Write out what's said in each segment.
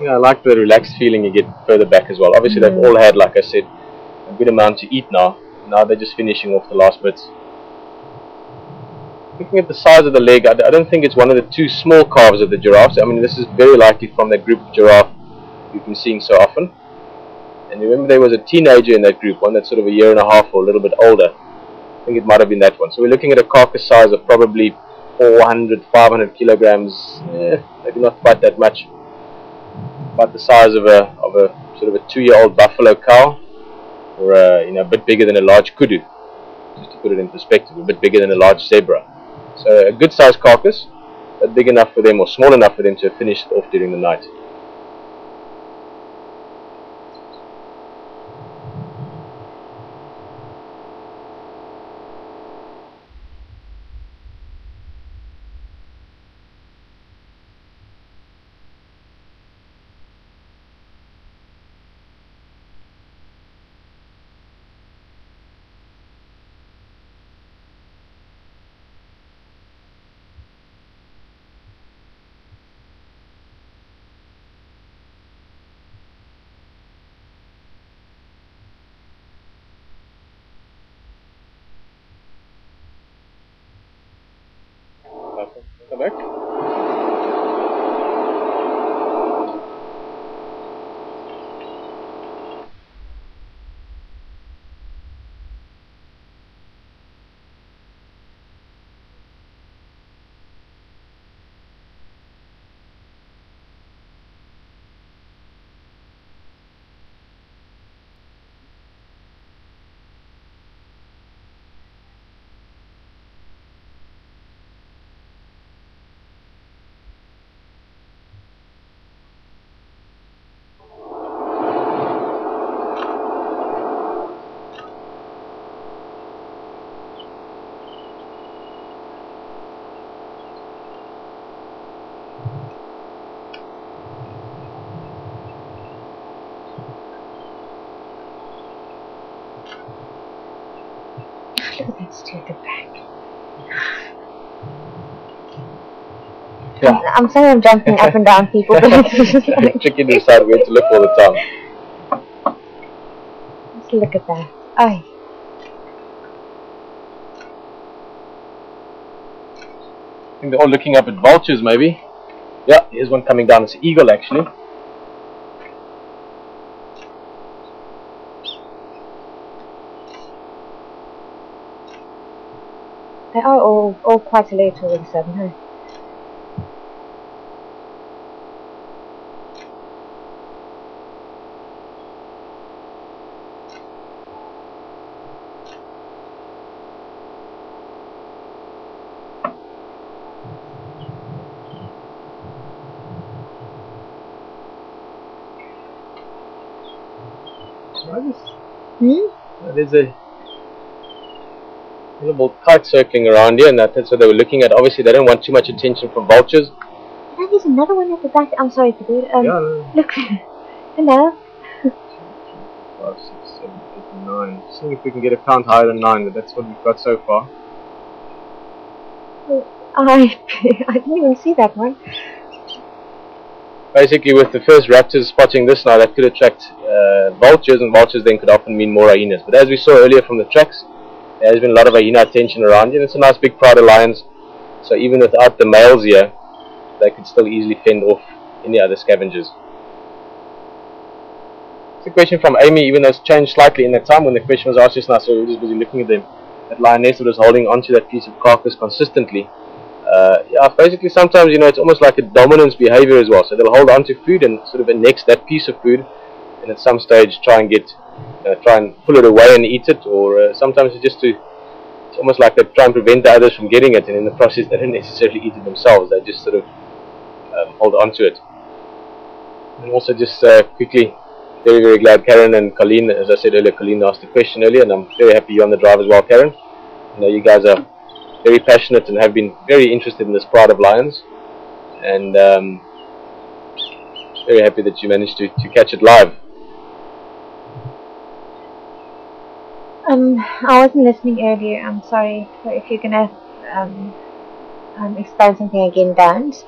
Yeah, I like the relaxed feeling you get further back as well. Obviously, they've all had, like I said, a good amount to eat now. Now they're just finishing off the last bits. Looking at the size of the leg, I don't think it's one of the two small calves of the giraffes. I mean, this is very likely from that group of giraffe you've been seeing so often. And remember, there was a teenager in that group, one that's sort of a year and a half or a little bit older. I think it might have been that one. So we're looking at a carcass size of probably 400, 500 kilograms. Maybe not quite that much. About the size of a sort of a 2-year-old buffalo cow, or a bit bigger than a large kudu. Just to put it in perspective, a bit bigger than a large zebra. So a good sized carcass, but big enough for them or small enough for them to finish it off during the night. Come back. Look at that stupid back. Yeah. I'm sorry I'm jumping up and down people, but it's tricky to decide where to look all the time. Let's look at that. Aye. I think they're all looking up at vultures, maybe. Yeah, here's one coming down. It's an eagle, actually. They are all quite alert all of a sudden, huh? There's a little kite circling around here, and that's what they were looking at. Obviously, they don't want too much attention from vultures. Oh, there's another one at the back. I'm sorry for that. Yeah, no. Look. Hello. 5, 6, 7, 8, 9. Seeing if we can get a count higher than 9, but that's what we've got so far. I didn't even see that one. Basically, with the first raptors spotting this now, that could attract vultures, and vultures then could often mean more hyenas. But as we saw earlier from the tracks, there has been a lot of hyena attention around here. It's a nice big pride of lions, so even without the males here, they could still easily fend off any other scavengers. It's a question from Amy, even though it's changed slightly in that time when the question was asked just now, so we were just busy looking at them. That lioness that was holding onto that piece of carcass consistently. Yeah, basically sometimes, it's almost like a dominance behavior as well. So they'll hold on to food and sort of annex that piece of food, and at some stage try and pull it away and eat it, or sometimes it's almost like they try and prevent the others from getting it, and in the process they don't necessarily eat it themselves. They just sort of hold on to it. And also just quickly, very, very glad Karen and Colleen, as I said earlier, Colleen asked a question earlier, and I'm very happy you're on the drive as well, Karen. I know you guys are very passionate and have been very interested in this pride of lions, and very happy that you managed to catch it live. I wasn't listening earlier. I'm sorry. So if you're gonna explain something again, don't.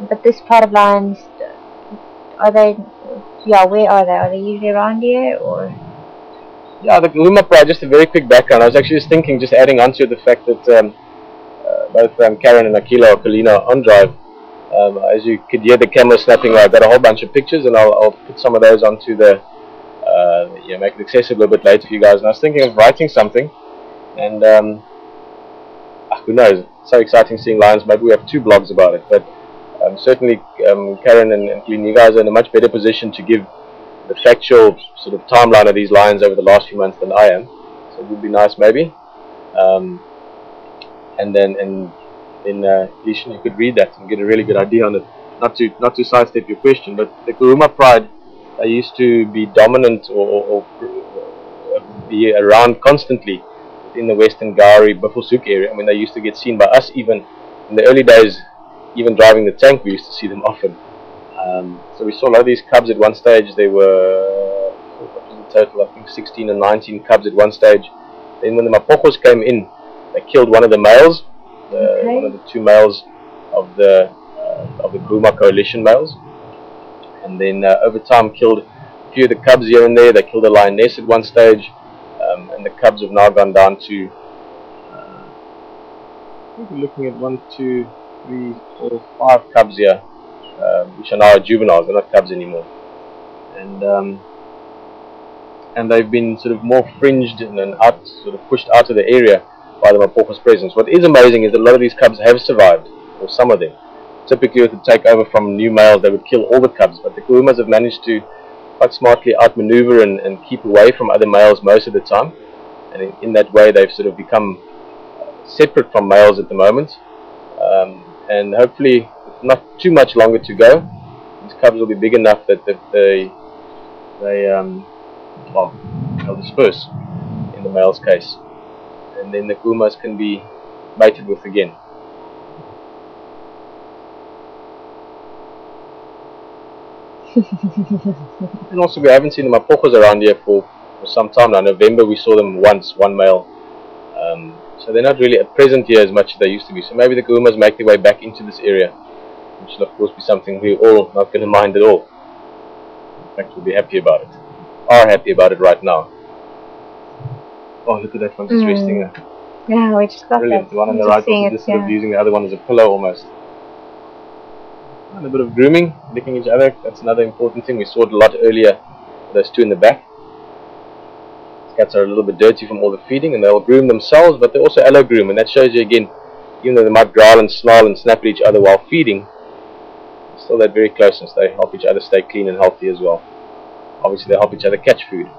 But this pride of lions, Are they? Yeah, where are they? Are they usually around here or? Yeah, the Nkuhuma pride. Just a very quick background. I was actually just thinking, just adding on to the fact that both Karen and Akila or Kalina are on drive. As you could hear the camera snapping, I've got a whole bunch of pictures, and I'll put some of those onto the make it accessible a bit later for you guys. And I was thinking of writing something, and who knows? It's so exciting seeing lions. Maybe we have 2 blogs about it, but certainly Karen and Kalina, you guys are in a much better position to give the factual sort of timeline of these lions over the last few months than I am. So it would be nice, maybe. And then Lishan, you could read that and get a really good idea on it. Not to sidestep your question, but the Nkuhuma pride, they used to be dominant or be around constantly in the Western Gowrie Buffelshoek area. I mean, they used to get seen by us even in the early days. Even driving the tank, we used to see them often. So we saw a lot of these cubs at one stage. There were, what was the total? I think 16 or 19 cubs at one stage. Then when the Mapokos came in, they killed one of the males, one of the 2 males of the Nkuhuma coalition males, and then over time killed a few of the cubs here and there. They killed a lioness at one stage, and the cubs have now gone down to. I think we're looking at 1, 2, 3, 4, 5 cubs here, which are now juveniles. They're not cubs anymore, and they've been sort of more fringed and out, sort of pushed out of the area by the Mapokos presence. What is amazing is that a lot of these cubs have survived, or some of them. Typically, with the takeover from new males, they would kill all the cubs, but the Nkuhumas have managed to quite smartly outmaneuver and keep away from other males most of the time, and in that way they've sort of become separate from males at the moment, and hopefully not too much longer to go. These cubs will be big enough that they'll disperse in the male's case, and then the Nkuhumas can be mated with again. And also we haven't seen the Mapokos around here for some time now. In November we saw them once, 1 male. So they're not really present here as much as they used to be. So maybe the Nkuhumas make their way back into this area, which will of course be something we're all not going to mind at all. In fact, we'll be happy about it. Are happy about it right now. Oh, look at that one just resting there. Yeah, we just got Brilliant. that. The one on the right also just sort of using the other one as a pillow almost. And a bit of grooming, licking each other. That's another important thing. We saw it a lot earlier. Those 2 in the back. These cats are a little bit dirty from all the feeding, and they'll groom themselves, but they also allo groom, and that shows you again, even though they might growl and snarl and snap at each other while feeding, still that very closeness. They help each other stay clean and healthy as well. Obviously, they help each other catch food.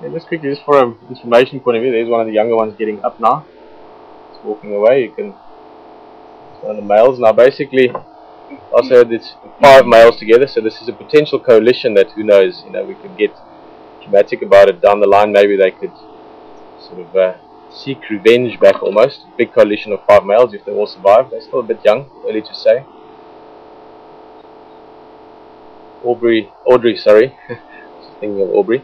Yeah, just quickly, just for an information point of view, there's one of the younger ones getting up now. It's walking away. You can. One of the males now. Basically, also had this 5 males together. So this is a potential coalition that, who knows, we could get dramatic about it down the line. Maybe they could sort of seek revenge back almost. Big coalition of 5 males if they all survive. They're still a bit young, early to say. Audrey, sorry. Thinking of Aubrey.